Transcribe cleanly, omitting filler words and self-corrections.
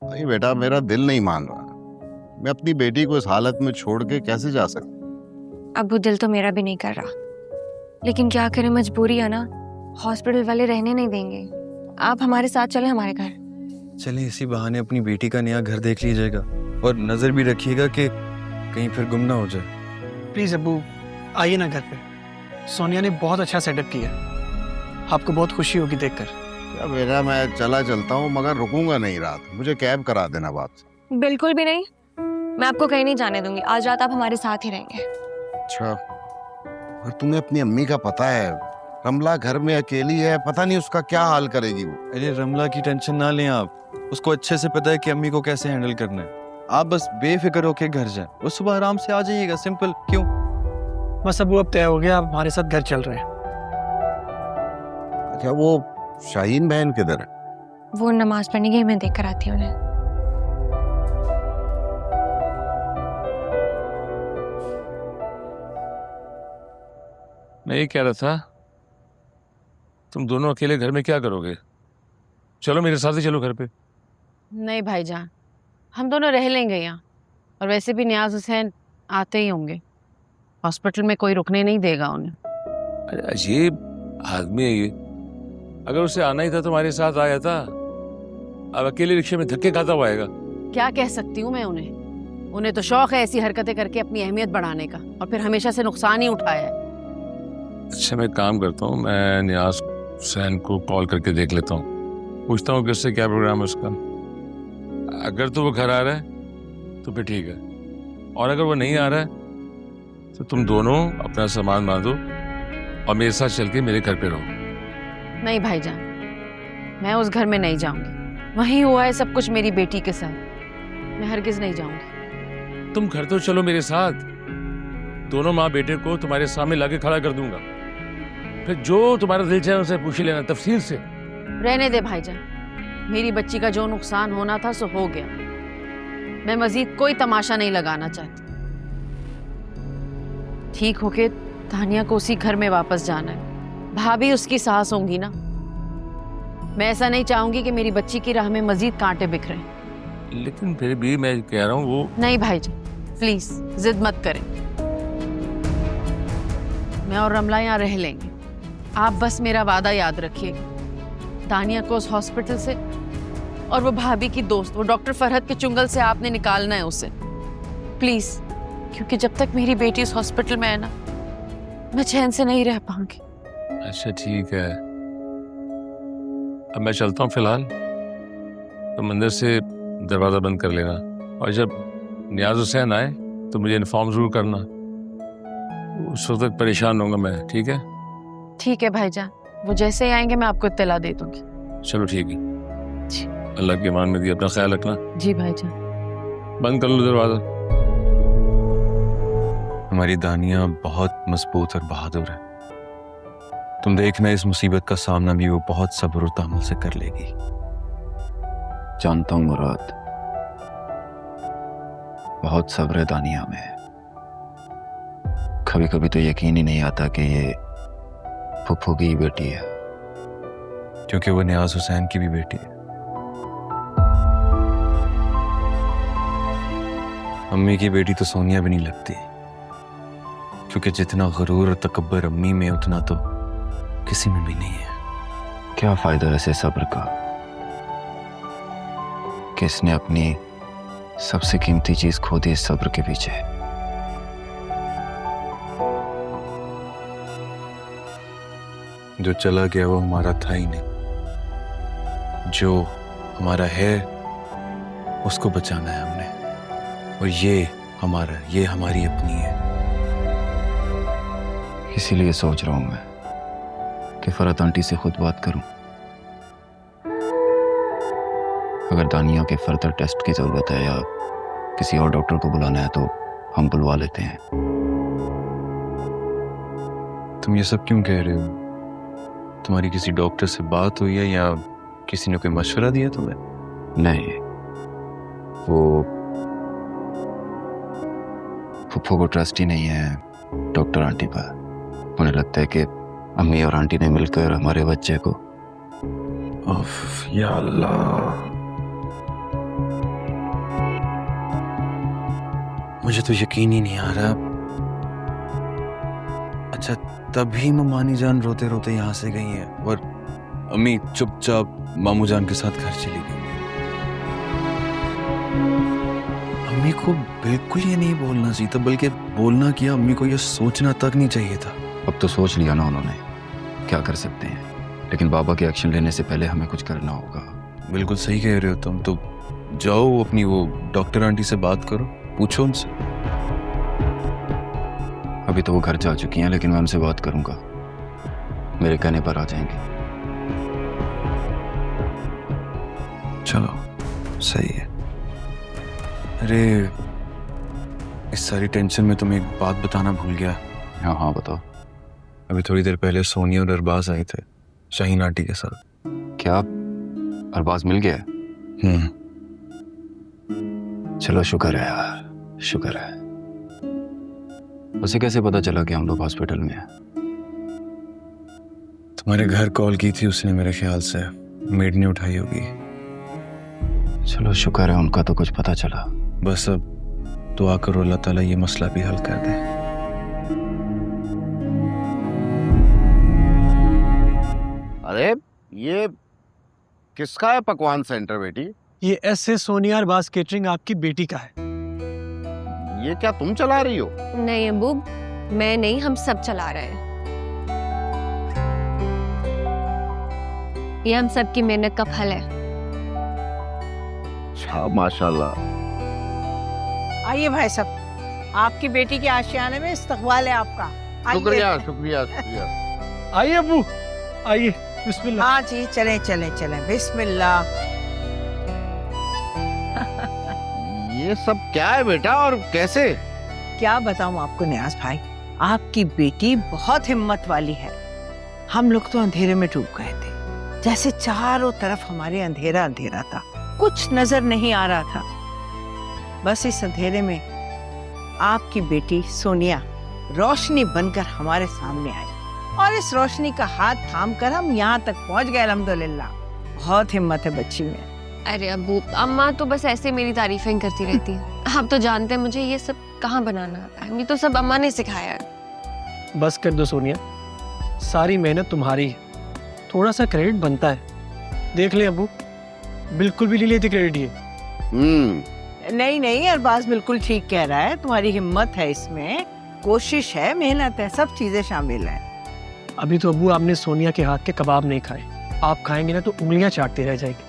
नहीं बेटा, मेरा दिल नहीं मान रहा। मैं अपनी बेटी को इस हालत में छोड़ के कैसे जा सकता? अब्बू, दिल तो मेरा भी नहीं कर रहा, लेकिन क्या करें, मजबूरी है ना। हॉस्पिटल वाले रहने नहीं देंगे। आप हमारे साथ चले हमारे घर। चलिए, इसी बहाने अपनी बेटी का नया घर देख लीजिएगा और नजर भी रखिएगा कि कहीं फिर गुम ना हो जाए। प्लीज अब्बू, आइए ना घर पे। सोनिया ने बहुत अच्छा सेटअप किया, आपको बहुत खुशी होगी देखकर। क्या बेटा, मैं चलता हूँ मगर रुकूंगा नहीं रात। मुझे कैब करा देना बाप से। बिल्कुल भी नहीं, मैं आपको कहीं नहीं जाने दूंगी। आज रात आप हमारे साथ ही रहेंगे। अच्छा, और तुम्हें अपनी अम्मी का पता है? रमला घर में अकेली है, पता नहीं उसका क्या हाल करेगी वो। अरे रमला की टेंशन ना लें आप, उसको अच्छे से पता है कि अम्मी को कैसे हैंडल करना है। आप बस बेफिक्र होके घर जाएं, वो सुबह आराम से आ जाइएगा। सिंपल। क्यों? बस अब्बू, अब तय हो गया, आप हमारे साथ घर चल रहे हैं। अच्छा, वो शाहीन बहन किधर है? वो नमाज पढ़ने गई, मैं देख कर आती हूँ उन्हें। मैं ये कह रहा था, तुम दोनों अकेले घर में क्या करोगे? चलो मेरे साथ ही चलो घर पे। नहीं भाईजान, हम दोनों रह लेंगे यहाँ, और वैसे भी नियाज हुसैन आते ही होंगे। हॉस्पिटल में कोई रुकने नहीं देगा उन्हें। अरे अजीब आदमी है ये। अगर उसे आना ही था तो हमारे साथ आया था। अब अकेले रिक्शे में धक्के खाता हुआ आएगा। क्या कह सकती हूँ मैं उन्हें तो शौक है ऐसी हरकतें करके अपनी अहमियत बढ़ाने का, और फिर हमेशा से नुकसान ही उठाया है। अच्छा, मैं काम करता हूँ, मैं नियाज हुसैन को कॉल करके देख लेता हूँ, पूछता हूँ कि उससे क्या प्रोग्राम है उसका। अगर तो वो घर आ रहा है तो फिर ठीक है, और अगर वो नहीं आ रहा है तो तुम दोनों अपना सामान बांधो और मेरे साथ चल के मेरे घर पे रहो। नहीं भाईजान, मैं उस घर में नहीं जाऊंगी। वहीं हुआ है सब कुछ मेरी बेटी के साथ, मैं हरगिज नहीं जाऊंगी। तुम घर तो चलो मेरे साथ, दोनों माँ बेटे को तुम्हारे सामने लाके खड़ा कर दूंगा, फिर जो तुम्हारा दिल चाहे उनसे पूछ लेना तफसील से। रहने दे भाईजान, मेरी बच्ची का जो नुकसान होना था सो हो गया। मैं मजीद कोई तमाशा नहीं लगाना चाहती। ठीक होके तानिया को उसी घर में वापस जाना है। भाभी उसकी सास होंगी ना। मैं ऐसा नहीं चाहूंगी कि मेरी बच्ची की राह में मजीद कांटे बिखरे। लेकिन फिर भी मैं कह रहा हूँ वो। नहीं भाईजान, प्लीज जिद मत करें। मैं और रमला यहाँ रह लेंगे, आप बस मेरा वादा याद रखिएगा। तानिया को उस हॉस्पिटल से और वो भाभी की दोस्त वो डॉक्टर फरहत के चुंगल से आपने निकालना है उसे, प्लीज। क्योंकि जब तक मेरी बेटी उस हॉस्पिटल में है ना, मैं चैन से नहीं रह पाऊंगी। अच्छा ठीक है, अब मैं चलता हूँ फिलहाल। तुम अंदर से दरवाजा बंद कर लेना, और जब नियाज हुसैन आए तो मुझे इन्फॉर्म जरूर करना। उस वक्त तक परेशान होऊंगा मैं। ठीक है? ठीक है भाईजान, वो जैसे ही आएंगे मैं आपको इत्तला दे दूंगी। चलो ठीक है, अल्लाह की मान में दी, अपना ख्याल रखना। जी भाईजान। बंद कर लो दरवाजा। हमारी दानिया बहुत मजबूत और बहादुर है। तुम देखना, इस मुसीबत का सामना भी वो बहुत सब्र और तहम्मुल से कर लेगी। जानता हूं मुराद, बहुत सब्र है दानिया में। कभी कभी तो यकीन ही नहीं आता कि ये फुफ्फू की ही बेटी है। क्योंकि वो नियाज हुसैन की भी बेटी है। अम्मी की बेटी तो सोनिया भी नहीं लगती, क्योंकि जितना गुरूर और तकब्बर अम्मी में उतना तो किसी में भी नहीं है। क्या फायदा ऐसे सब्र का, किसने अपनी सबसे कीमती चीज खो दी इस सब्र के पीछे। जो चला गया वो हमारा था ही नहीं, जो हमारा है उसको बचाना है हमने, और ये हमारी अपनी है। इसीलिए सोच रहा हूं मैं कि फरहत आंटी से खुद बात करूं। अगर दानिया के फर्दर टेस्ट की जरूरत है या किसी और डॉक्टर को बुलाना है तो हम बुलवा लेते हैं। तुम ये सब क्यों कह रहे हो? तुम्हारी किसी डॉक्टर से बात हुई है या किसी ने कोई मशवरा दिया तुम्हें? नहीं, वो फुफ्फो को ट्रस्ट ही नहीं है डॉक्टर आंटी पर। उन्हें लगता है कि अम्मी और आंटी ने मिलकर हमारे बच्चे को। या अल्लाह, मुझे तो यकीन ही नहीं आ रहा। अच्छा, तभी ममानी जान रोते रोते यहाँ से गई है और अम्मी चुपचाप मामू जान के साथ घर चली गई। अम्मी को बिल्कुल ये नहीं बोलना चाहिए था, बल्कि बोलना किया, अम्मी को ये सोचना तक नहीं चाहिए था। अब तो सोच लिया ना उन्होंने, क्या कर सकते हैं। लेकिन बाबा के एक्शन लेने से पहले हमें कुछ करना होगा। बिल्कुल सही कह रहे हो तुम। तो जाओ अपनी वो डॉक्टर आंटी से बात करो, पूछो उनसे। अभी तो वो घर जा चुकी हैं, लेकिन मैं उनसे बात करूंगा, मेरे कहने पर आ जाएंगे। चलो सही है। अरे इस सारी टेंशन में तुम्हें एक बात बताना भूल गया। हाँ हाँ बताओ। अभी थोड़ी देर पहले सोनिया और अरबाज आए थे शाहीन आंटी के साथ। क्या अरबाज मिल गया? चलो शुक्र है यार, शुक्र है। उसे कैसे पता चला कि हम लोग हॉस्पिटल में हैं? तुम्हारे घर कॉल की थी उसने, मेरे ख्याल से मेड ने उठाई होगी। चलो शुक्र है उनका तो कुछ पता चला। बस अब दुआ करो अल्लाह ताला ये मसला भी हल कर दे। अरे ये किसका है पकवान सेंटर बेटी? ये S A Sonia Arbaaz catering आपकी बेटी का है। ये क्या तुम चला रही हो? नहीं अब्बू, मैं नहीं, हम सब चला रहे हैं। ये हम सब की मेहनत का फल है। अच्छा माशाल्लाह। आइए भाई साहब, आपकी बेटी के आशियाने में इस्तकबाल है आपका। आइए। शुक्रिया शुक्रिया शुक्रिया। आइए अब्बू, आइए, बिस्मिल्लाह। हाँ जी, चलें चलें चलें, बिस्मिल्लाह। ये सब क्या है बेटा और कैसे? क्या बताऊं आपको नियाज भाई, आपकी बेटी बहुत हिम्मत वाली है। हम लोग तो अंधेरे में डूब गए थे, जैसे चारों तरफ हमारे अंधेरा अंधेरा था, कुछ नजर नहीं आ रहा था। बस इस अंधेरे में आपकी बेटी सोनिया रोशनी बनकर हमारे सामने आई और इस रोशनी का हाथ थाम कर हम यहाँ तक पहुँच गए अल्हम्दुलिल्लाह। बहुत हिम्मत है बच्ची में। अरे अब्बू, अम्मा तो बस ऐसे मेरी तारीफें करती रहती हैं। आप तो जानते हैं मुझे ये सब कहाँ बनाना आता है, ये तो सब अम्मा ने सिखाया है। बस कर दो सोनिया, सारी मेहनत तुम्हारी है, थोड़ा सा क्रेडिट बनता है। देख ले अब्बू, बिल्कुल भी नहीं लेती क्रेडिट ये। नहीं नहीं, अरबाज बिल्कुल ठीक कह रहा है, तुम्हारी हिम्मत है इसमें, कोशिश है, मेहनत है, सब चीजें शामिल हैं। अभी तो अब्बू आपने सोनिया के हाथ के कबाब नहीं खाए, आप खाएंगे ना तो उंगलियां चाटती रह जाएगी।